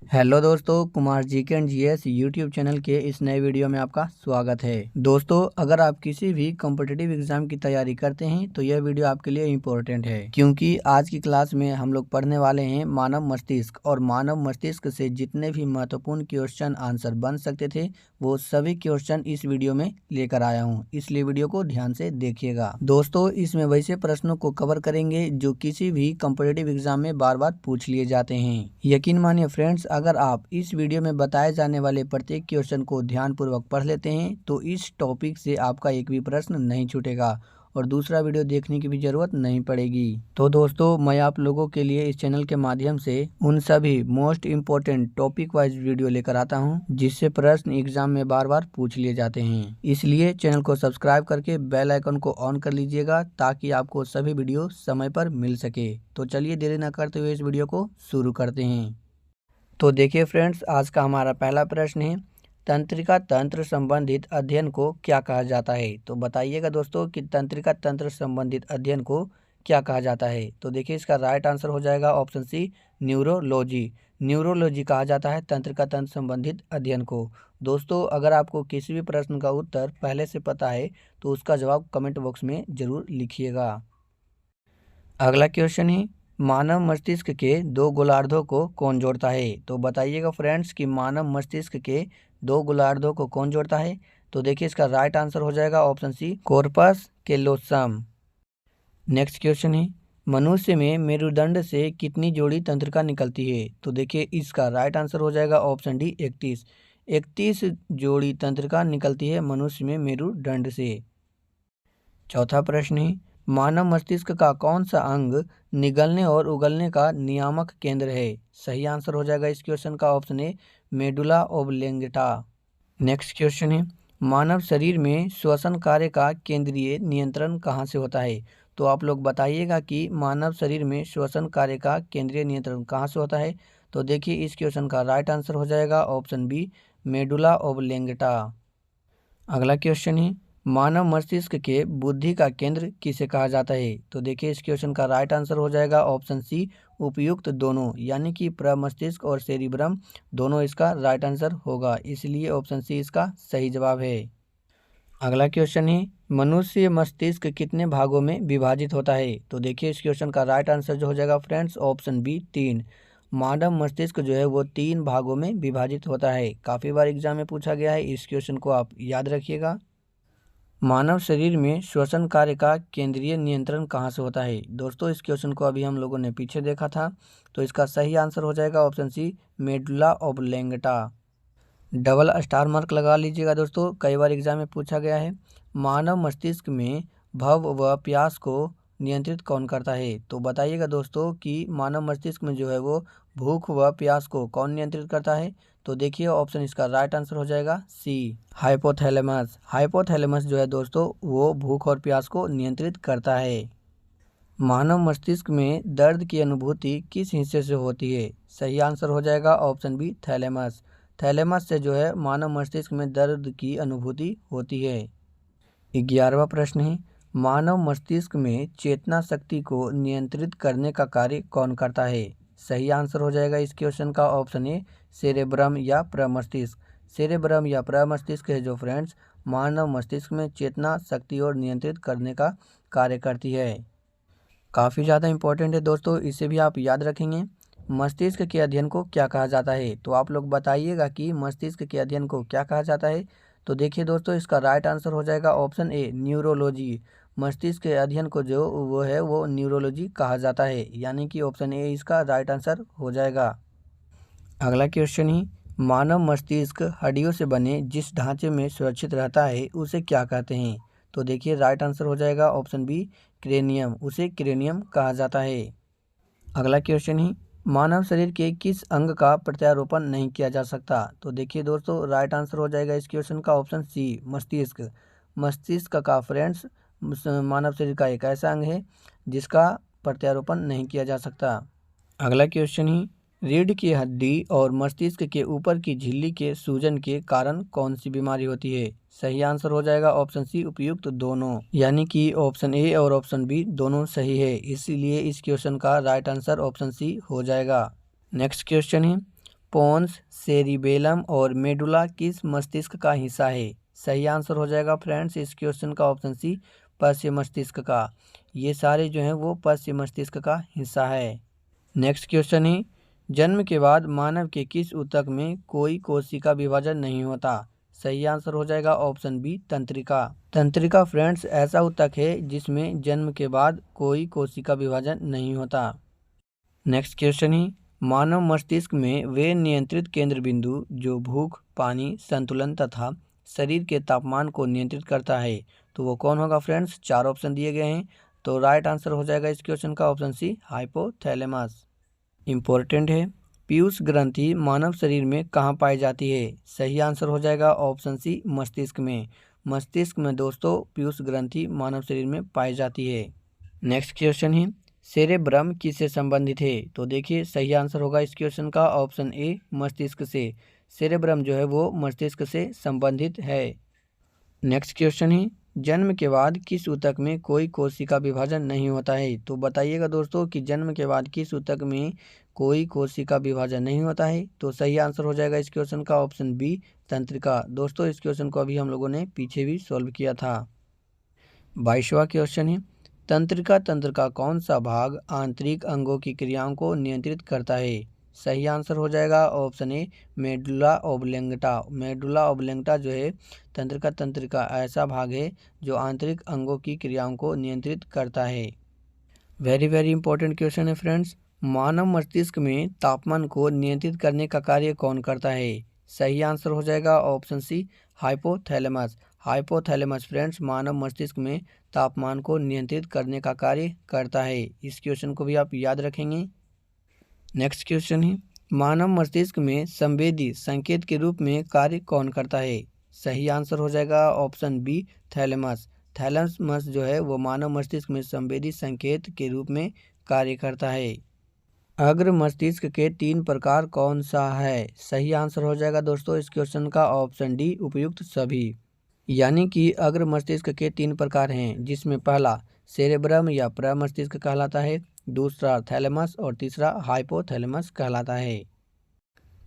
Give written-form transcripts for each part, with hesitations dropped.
Hello दोस्तों, कुमार जी के and GS YouTube channel के इस नए वीडियो में आपका स्वागत है। दोस्तों, अगर आप किसी भी कॉम्पिटिटिव एग्जाम की तैयारी करते हैं तो यह वीडियो आपके लिए इम्पोर्टेंट है, क्योंकि आज की क्लास में हम लोग पढ़ने वाले हैं मानव मस्तिष्क। और मानव मस्तिष्क से जितने भी महत्वपूर्ण क्वेश्चन आंसर बन सकते थे वो सभी क्वेश्चन इस वीडियो में लेकर आया हूँ, इसलिए वीडियो को ध्यान से देखिएगा। दोस्तों, इसमें वैसे प्रश्नों को कवर करेंगे जो किसी भी कॉम्पिटिटिव एग्जाम में बार बार पूछ लिए जाते हैं। यकीन मानिए फ्रेंड्स, अगर आप इस वीडियो में बताए जाने वाले प्रत्येक क्वेश्चन को ध्यानपूर्वक पढ़ लेते हैं तो इस टॉपिक से आपका एक भी प्रश्न नहीं छूटेगा और दूसरा वीडियो देखने की भी जरूरत नहीं पड़ेगी। तो दोस्तों, मैं आप लोगों के लिए इस चैनल के माध्यम से उन सभी most important topic wise video लेकर आता हूं जिससे प्रश्न एग्जाम में बार बार पूछ लिए जाते हैं। इसलिए चैनल को सब्सक्राइब करके बेल आइकन को ऑन कर लीजिएगा ताकि आपको सभी वीडियो समय पर मिल सके। तो चलिए देरी न करते हुए इस वीडियो को शुरू करते हैं। तो देखिए फ्रेंड्स, आज का हमारा पहला प्रश्न है, तंत्रिका तंत्र संबंधित अध्ययन को क्या कहा जाता है। तो बताइएगा दोस्तों कि तंत्रिका तंत्र संबंधित अध्ययन को क्या कहा जाता है। तो देखिए इसका राइट आंसर हो जाएगा ऑप्शन सी, न्यूरोलॉजी। न्यूरोलॉजी कहा जाता है तंत्रिका तंत्र संबंधित अध्ययन को। दोस्तों, अगर आपको किसी भी प्रश्न का उत्तर पहले से पता है तो उसका जवाब कमेंट बॉक्स में जरूर लिखिएगा। अगला क्वेश्चन है, मानव मस्तिष्क के दो गोलार्धों को कौन जोड़ता है। तो बताइएगा फ्रेंड्स कि मानव मस्तिष्क के दो गोलार्धों को कौन जोड़ता है। तो देखिए इसका राइट आंसर हो जाएगा option C, corpus callosum. Next question है, मनुष्य में मेरुदंड से कितनी जोड़ी तंत्रिका निकलती है। तो देखिए इसका राइट आंसर हो जाएगा ऑप्शन डी, 31। 31 जोड़ी तंत्रिका निकलती है मनुष्य में मेरुदंड से। चौथा प्रश्न है, मानव मस्तिष्क का कौन सा अंग निगलने और उगलने का नियामक केंद्र है। सही आंसर हो जाएगा इस क्वेश्चन का option A, medulla oblongata. Next question है, मानव शरीर में श्वसन कार्य का केंद्रीय नियंत्रण कहाँ से होता है। तो आप लोग बताइएगा कि मानव शरीर में श्वसन कार्य का केंद्रीय नियंत्रण कहाँ से होता है। तो देखिए इस क्वेश्चन का राइट आंसर हो जाएगा ऑप्शन बी, मेडुला ओब्लेंगेटा। अगला क्वेश्चन है, मानव मस्तिष्क के बुद्धि का केंद्र किसे कहा जाता है। तो देखिए इस क्वेश्चन का राइट आंसर हो जाएगा ऑप्शन सी, उपयुक्त दोनों, यानी कि प्रमस्तिष्क और सेरिब्रम दोनों इसका राइट आंसर होगा, इसलिए ऑप्शन सी इसका सही जवाब है। अगला क्वेश्चन है, मनुष्य मस्तिष्क कितने भागों में विभाजित होता है। तो देखिए इस क्वेश्चन का राइट आंसर जो हो जाएगा फ्रेंड्स ऑप्शन बी, 3। मानव मस्तिष्क जो है वो 3 भागों में विभाजित होता है। काफ़ी बार एग्जाम में पूछा गया है, इस क्वेश्चन को आप याद रखिएगा। मानव शरीर में श्वसन कार्य का केंद्रीय नियंत्रण कहाँ से होता है। दोस्तों, इस क्वेश्चन को अभी हम लोगों ने पीछे देखा था, तो इसका सही आंसर हो जाएगा option C, medulla oblongata. Double star mark लगा लीजिएगा दोस्तों, कई बार एग्जाम में पूछा गया है। मानव मस्तिष्क में भव व प्यास को नियंत्रित कौन करता है। तो बताइएगा दोस्तों कि मानव मस्तिष्क में जो है वो भूख व प्यास को कौन नियंत्रित करता है। तो देखिए ऑप्शन इसका राइट आंसर हो जाएगा सी, हाइपोथैलेमस। हाइपोथैलेमस जो है दोस्तों वो भूख और प्यास को नियंत्रित करता है। मानव मस्तिष्क में दर्द की अनुभूति किस हिस्से से होती है। सही आंसर हो जाएगा ऑप्शन बी, थैलेमस। थैलेमस से जो है मानव मस्तिष्क में दर्द की अनुभूति होती है। 11वां प्रश्न है, मानव मस्तिष्क में चेतना शक्ति को नियंत्रित करने का कार्य कौन करता है। सही आंसर हो जाएगा इस क्वेश्चन का ऑप्शन ए, सेरेब्रम या प्रमस्तिष्क। सेरेब्रम या प्रमस्तिष्क है जो फ्रेंड्स मानव मस्तिष्क में चेतना शक्ति और नियंत्रित करने का कार्य करती है। काफ़ी ज़्यादा इंपॉर्टेंट है दोस्तों, इसे भी आप याद रखेंगे। मस्तिष्क के अध्ययन को क्या कहा जाता है। तो आप लोग बताइएगा कि मस्तिष्क के अध्ययन को क्या कहा जाता है। तो देखिए दोस्तों, इसका राइट आंसर हो जाएगा ऑप्शन ए, न्यूरोलॉजी। मस्तिष्क के अध्ययन को जो वो है वो न्यूरोलॉजी कहा जाता है, यानी कि ऑप्शन ए इसका राइट आंसर हो जाएगा। अगला क्वेश्चन ही, मानव मस्तिष्क हड्डियों से बने जिस ढांचे में सुरक्षित रहता है उसे क्या कहते हैं। तो देखिए राइट आंसर हो जाएगा ऑप्शन बी, क्रेनियम। उसे क्रेनियम कहा जाता है। अगला क्वेश्चन ही, मानव शरीर के किस अंग का प्रत्यारोपण नहीं किया जा सकता। तो देखिए दोस्तों राइट आंसर हो जाएगा इस क्वेश्चन का ऑप्शन सी, मस्तिष्क। मस्तिष्क का फ्रेंड्स मानव शरीर का एक ऐसा अंग है जिसका प्रत्यारोपण नहीं किया जा सकता। अगला क्वेश्चन ही, रीढ़ की हड्डी और मस्तिष्क के ऊपर की झिल्ली के सूजन के कारण कौन सी बीमारी होती है। सही आंसर हो जाएगा ऑप्शन सी, उपयुक्त दोनों, यानी कि ऑप्शन ए और ऑप्शन बी दोनों सही है, इसीलिए इस क्वेश्चन का राइट आंसर ऑप्शन सी हो जाएगा। नेक्स्ट क्वेश्चन है, पोन्स, सेरिबेलम और मेडुला किस मस्तिष्क का हिस्सा है? सही आंसर हो जाएगा फ्रेंड्स इस क्वेश्चन का ऑप्शन सी, पश्चिम मस्तिष्क का। ये सारे जो हैं वो पश्चिम मस्तिष्क का हिस्सा है। नेक्स्ट क्वेश्चन है, जन्म के बाद मानव के किस ऊतक में कोई कोशिका विभाजन नहीं होता? सही आंसर हो जाएगा ऑप्शन बी, तंत्रिका। तंत्रिका फ्रेंड्स ऐसा ऊतक है जिसमें जन्म के बाद कोई कोशिका विभाजन नहीं होता। नेक्स्ट क्वेश्चन है, मानव मस्तिष्क में वे नियंत्रित केंद्र बिंदु जो भूख, पानी, संतुलन तथा शरीर के तापमान को नियंत्रित करता है, तो वो कौन होगा फ्रेंड्स? 4 ऑप्शन दिए गए हैं, तो राइट आंसर हो जाएगा इस क्वेश्चन का ऑप्शन सी, हाइपोथैलेमस। इम्पोर्टेंट है, पीयूष ग्रंथि मानव शरीर में कहाँ पाई जाती है? सही आंसर हो जाएगा ऑप्शन सी, मस्तिष्क में। मस्तिष्क में दोस्तों पीयूष ग्रंथि मानव शरीर में पाई जाती है। नेक्स्ट क्वेश्चन है, सेरेब्रम किससे संबंधित है? तो देखिए सही आंसर होगा इस क्वेश्चन का ऑप्शन ए, मस्तिष्क से। सेरेब्रम जो है वो मस्तिष्क से संबंधित है। नेक्स्ट क्वेश्चन है, जन्म के बाद किस ऊतक में कोई कोशिका विभाजन नहीं होता है? तो बताइएगा दोस्तों कि जन्म के बाद किस ऊतक में कोई कोशिका विभाजन नहीं होता है? तो सही आंसर हो जाएगा इस क्वेश्चन का ऑप्शन बी, तंत्रिका। दोस्तों इस क्वेश्चन को अभी हम लोगों ने पीछे भी सॉल्व किया था। 22वां क्वेश्चन है, तंत्रिका तंत्र का कौन सा भाग आंतरिक अंगों की क्रियाओं को नियंत्रित करता है? सही आंसर हो जाएगा ऑप्शन ए, मेडुला ओब्लेंगटा। मेडुला ओब्लेंगटा जो है तंत्रिका तंत्र का ऐसा भाग है जो आंतरिक अंगों की क्रियाओं को नियंत्रित करता है। वेरी वेरी इंपॉर्टेंट क्वेश्चन है फ्रेंड्स, मानव मस्तिष्क में तापमान को नियंत्रित करने का कार्य कौन करता है? सही आंसर हो जाएगा option C, hypothalamus. Hypothalamus friends मानव मस्तिष्क में तापमान को नियंत्रित करने का कार्य करता है। इस क्वेश्चन को भी आप याद रखेंगे। नेक्स्ट क्वेश्चन है, मानव मस्तिष्क में संवेदी संकेत के रूप में कार्य कौन करता है? सही आंसर हो जाएगा ऑप्शन बी, थैलेमस। थैलेमस जो है वो मानव मस्तिष्क में संवेदी संकेत के रूप में कार्य करता है। अग्र मस्तिष्क के 3 प्रकार कौन सा है? सही आंसर हो जाएगा दोस्तों इस क्वेश्चन का ऑप्शन डी, उपयुक्त सभी। यानी कि अग्र मस्तिष्क के 3 प्रकार हैं, जिसमें पहला सेरेब्रम या प्रमस्तिष्क कहलाता है, दूसरा थैलेमस और तीसरा हाइपोथैलेमस कहलाता है।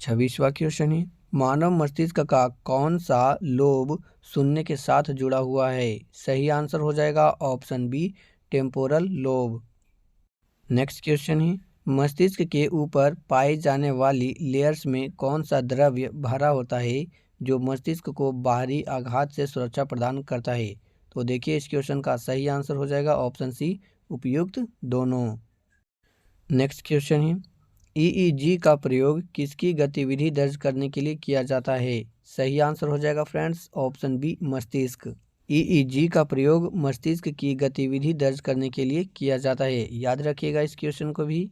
26वां क्वेश्चन है, मानव मस्तिष्क का कौन सा लोब सुनने के साथ जुड़ा हुआ है? सही आंसर हो जाएगा option B, temporal lobe. Next question है, मस्तिष्क के ऊपर पाई जाने वाली लेयर्स में कौन सा द्रव्य भरा होता है जो मस्तिष्क को बाहरी आघात से सुरक्षा प्रदान करता है? तो देखिए इस क्वेश्चन का सही आंसर हो जाएगा ऑप्शन सी, उपयुक्त दोनों। नेक्स्ट क्वेश्चन है, ईईजी का प्रयोग किसकी गतिविधि दर्ज करने के लिए किया जाता है? सही आंसर हो जाएगा फ्रेंड्स ऑप्शन बी, मस्तिष्क। ईईजी का प्रयोग मस्तिष्क की गतिविधि दर्ज करने के लिए किया जाता है, याद रखिएगा इस क्वेश्चन को भी।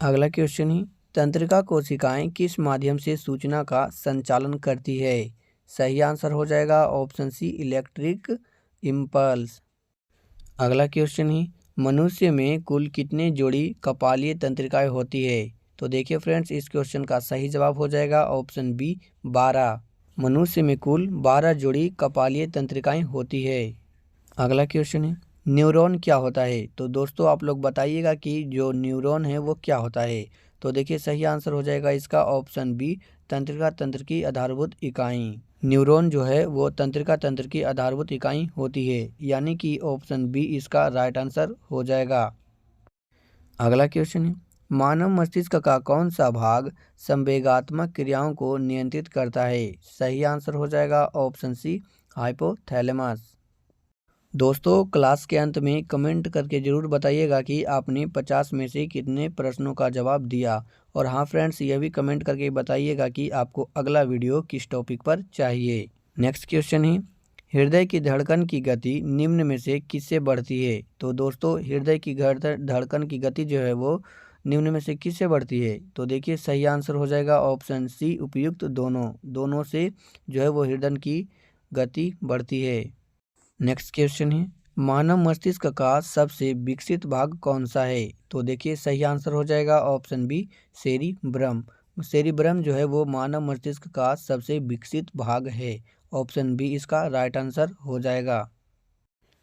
अगला क्वेश्चन है, तंत्रिका कोशिकाएं किस माध्यम से सूचना का संचालन करती है? सही आंसर हो जाएगा ऑप्शन सी, इलेक्ट्रिक इम्पल्स। अगला क्वेश्चन है, मनुष्य में कुल कितने जोड़ी कपालीय तंत्रिकाएं होती है? तो देखिए फ्रेंड्स इस क्वेश्चन का सही जवाब हो जाएगा ऑप्शन बी, 12। मनुष्य में कुल 12 जोड़ी कपालीय तंत्रिकाएं होती है। अगला क्वेश्चन है, न्यूरॉन क्या होता है? तो दोस्तों आप लोग बताइएगा कि जो न्यूरॉन है वो क्या होता है? तो देखिए सही आंसर हो जाएगा इसका ऑप्शन बी, तंत्रिका तंत्र की आधारभूत इकाई। न्यूरॉन जो है वो तंत्रिका तंत्र की आधारभूत इकाई होती है, यानी कि ऑप्शन बी इसका राइट आंसर हो जाएगा। अगला क्वेश्चन है, मानव मस्तिष्क का कौन सा भाग संवेगात्मक क्रियाओं को नियंत्रित करता है? सही आंसर हो जाएगा ऑप्शन सी, हाइपोथैलेमस। दोस्तों क्लास के अंत में कमेंट करके ज़रूर बताइएगा कि आपने 50 में से कितने प्रश्नों का जवाब दिया। और हाँ फ्रेंड्स, यह भी कमेंट करके बताइएगा कि आपको अगला वीडियो किस टॉपिक पर चाहिए। नेक्स्ट क्वेश्चन है, हृदय की धड़कन की गति निम्न में से किससे बढ़ती है? तो दोस्तों हृदय की धड़कन की गति जो है वो निम्न में से किससे बढ़ती है? तो देखिए सही आंसर हो जाएगा ऑप्शन सी, उपयुक्त दोनों से जो है वो हृदय की गति बढ़ती है। नेक्स्ट क्वेश्चन है, मानव मस्तिष्क का सबसे विकसित भाग कौन सा है? तो देखिए सही आंसर हो जाएगा ऑप्शन बी, सेरिब्रम। सेरिब्रम जो है वो मानव मस्तिष्क का सबसे विकसित भाग है, ऑप्शन बी इसका राइट आंसर हो जाएगा।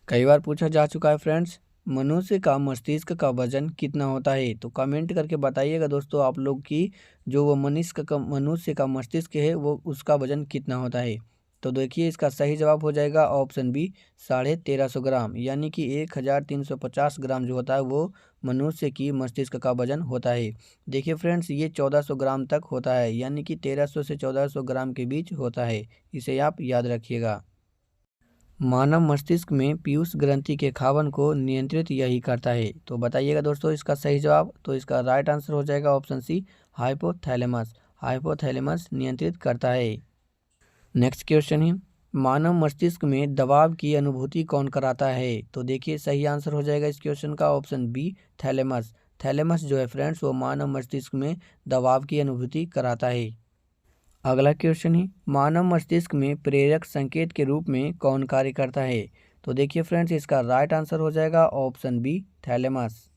कई बार पूछा जा चुका है फ्रेंड्स मनुष्य का मस्तिष्क का वजन कितना होता है? तो कमेंट करके बताइएगा दोस्तों आप लोग कि जो वो मनुष्य का मस्तिष्क है वो उसका वजन कितना होता है। तो देखिए इसका सही जवाब हो जाएगा ऑप्शन बी 1350 ग्राम, यानी कि 1350 ग्राम जो होता है वो मनुष्य की मस्तिष्क का वजन होता है। देखिए फ्रेंड्स ये 1400 ग्राम तक होता है, यानी कि 1300 से 1400 ग्राम के बीच होता है। इसे आप याद रखिएगा। मानव मस्तिष्क में पीयूष ग्रंथि के खावन को नियंत्रित यही करता है। तो बताइएगा दोस्तों इसका सही जवाब। तो इसका राइट आंसर हो जाएगा ऑप्शन सी हाइपोथैलेमस। हाइपोथैलेमस नियंत्रित करता है। नेक्स्ट क्वेश्चन है, मानव मस्तिष्क में दबाव की अनुभूति कौन कराता है? तो देखिए सही आंसर हो जाएगा इस क्वेश्चन का ऑप्शन बी थैलेमस। थैलेमस जो है फ्रेंड्स वो मानव मस्तिष्क में दबाव की अनुभूति कराता है। अगला क्वेश्चन है, मानव मस्तिष्क में प्रेरक संकेत के रूप में कौन कार्य करता है? तो देखिए फ्रेंड्स इसका राइट आंसर हो जाएगा ऑप्शन बी थैलेमस।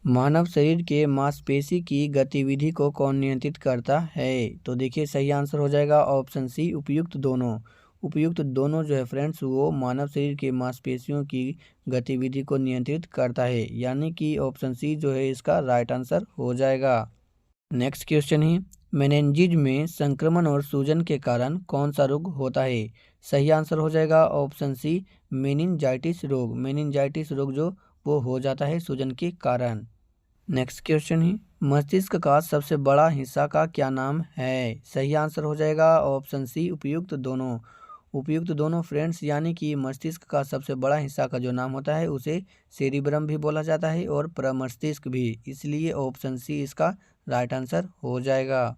मानव शरीर के मांसपेशी की गतिविधि को कौन नियंत्रित करता है? तो देखिए सही आंसर हो जाएगा ऑप्शन सी उपयुक्त दोनों। उपयुक्त दोनों जो है फ्रेंड्स वो मानव शरीर के मांसपेशियों की गतिविधि को नियंत्रित करता है, यानी कि ऑप्शन सी जो है इसका राइट आंसर हो जाएगा। नेक्स्ट क्वेश्चन है, मेनिंजिस में संक्रमण और सूजन के कारण कौन सा रोग होता है? सही आंसर हो जाएगा ऑप्शन सी मेनिंजाइटिस रोग। मेनिंजाइटिस रोग जो वो हो जाता है सूजन के कारण। नेक्स्ट क्वेश्चन है, मस्तिष्क का सबसे बड़ा हिस्सा का क्या नाम है? सही आंसर हो जाएगा ऑप्शन सी उपयुक्त दोनों। उपयुक्त दोनों फ्रेंड्स, यानी कि मस्तिष्क का सबसे बड़ा हिस्सा का जो नाम होता है उसे सेरिब्रम भी बोला जाता है और प्रमस्तिष्क भी, इसलिए ऑप्शन सी इसका राइट आंसर हो जाएगा।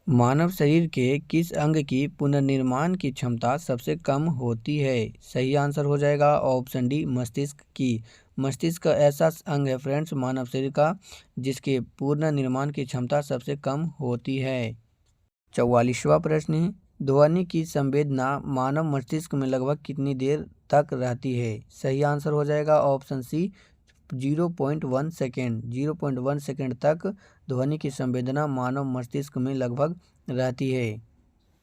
मानव शरीर के किस अंग की पुनर्निर्माण की क्षमता सबसे कम होती है? सही आंसर हो जाएगा ऑप्शन डी मस्तिष्क की। मस्तिष्क ऐसा अंग है फ्रेंड्स मानव शरीर का जिसके पुनर्निर्माण की क्षमता सबसे कम होती है। 44वां प्रश्न है, ध्वनि की संवेदना मानव मस्तिष्क में लगभग कितनी देर तक रहती है? सही आंसर हो जाएगा ऑप्शन सी 0.1 सेकेंड। 0.1 सेकेंड तक ध्वनि की संवेदना मानव मस्तिष्क में लगभग रहती है।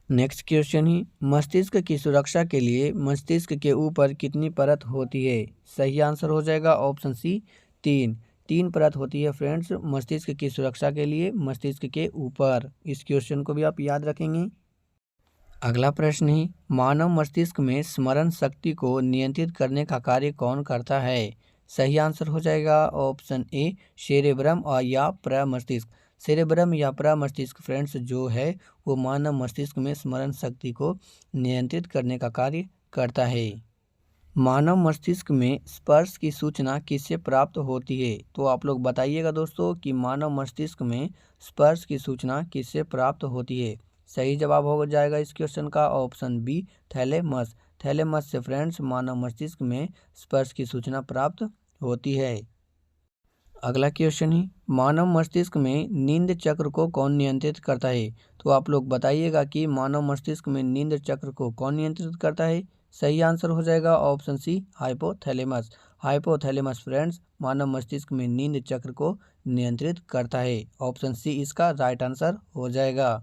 नेक्स्ट क्वेश्चन ही, मस्तिष्क की सुरक्षा के लिए मस्तिष्क के ऊपर कितनी परत होती है? सही आंसर हो जाएगा ऑप्शन सी 3 परत होती है फ्रेंड्स मस्तिष्क की सुरक्षा के लिए मस्तिष्क के ऊपर। इस क्वेश्चन को भी आप याद रखेंगे। अगला प्रश्न है, मानव मस्तिष्क में स्मरण शक्ति को नियंत्रित करने का कार्य कौन करता है? सही आंसर हो जाएगा ऑप्शन ए सेरेब्रम और या प्रमस्तिष्क। सेरेब्रम या प्रमस्तिष्क फ्रेंड्स जो है वो मानव मस्तिष्क में स्मरण शक्ति को नियंत्रित करने का कार्य करता है। मानव मस्तिष्क में स्पर्श की सूचना किससे प्राप्त होती है? तो आप लोग बताइएगा दोस्तों कि मानव मस्तिष्क में स्पर्श की सूचना किससे प्राप्त होती है? सही जवाब हो जाएगा इस क्वेश्चन का ऑप्शन बी थैलेमस। थैलेमस से फ्रेंड्स मानव मस्तिष्क में स्पर्श की सूचना प्राप्त होती है। अगला क्वेश्चन है, मानव मस्तिष्क में नींद चक्र को कौन नियंत्रित करता है? तो आप लोग बताइएगा कि मानव मस्तिष्क में नींद चक्र को कौन नियंत्रित करता है? सही आंसर हो जाएगा option C hypothalamus. Hypothalamus friends मानव मस्तिष्क में नींद चक्र को नियंत्रित करता है। ऑप्शन सी इसका राइट आंसर हो जाएगा।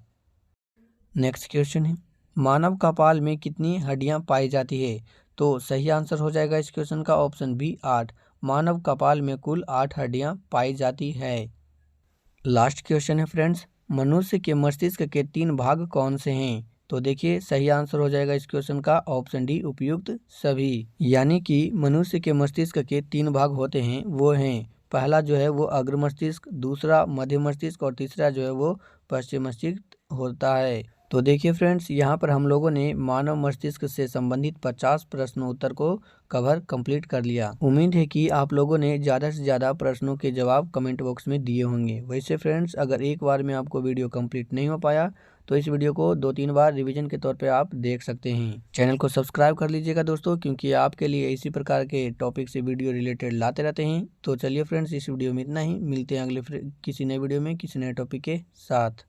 नेक्स्ट क्वेश्चन है, मानव कपाल में कितनी हड्डियां पाई जाती है? तो सही आंसर हो जाएगा इस क्वेश्चन का ऑप्शन बी 8। मानव कपाल में कुल 8 हड्डियां पाई जाती है। लास्ट क्वेश्चन है फ्रेंड्स, मनुष्य के मस्तिष्क के 3 भाग कौन से हैं? तो देखिए सही आंसर हो जाएगा इस क्वेश्चन का ऑप्शन डी उपयुक्त सभी। यानी कि मनुष्य के मस्तिष्क के 3 भाग होते हैं, वो हैं पहला जो है वो अग्र मस्तिष्क, दूसरा मध्य मस्तिष्क और तीसरा जो है वो पश्चिम मस्तिष्क होता है। तो देखिए फ्रेंड्स यहाँ पर हम लोगों ने मानव मस्तिष्क से संबंधित 50 प्रश्नों उत्तर को कंप्लीट कर लिया। उम्मीद है कि आप लोगों ने ज़्यादा से ज़्यादा प्रश्नों के जवाब कमेंट बॉक्स में दिए होंगे। वैसे फ्रेंड्स अगर एक बार में आपको वीडियो कंप्लीट नहीं हो पाया तो इस वीडियो को 2-3 बार रिवीजन के तौर पे आप देख सकते हैं। चैनल को सब्सक्राइब कर लीजिएगा दोस्तों, क्योंकि आपके लिए इसी प्रकार के टॉपिक से वीडियो रिलेटेड लाते रहते हैं। तो चलिए फ्रेंड्स इस वीडियो में इतना ही, मिलते हैं अगले किसी नए वीडियो में किसी नए टॉपिक के साथ।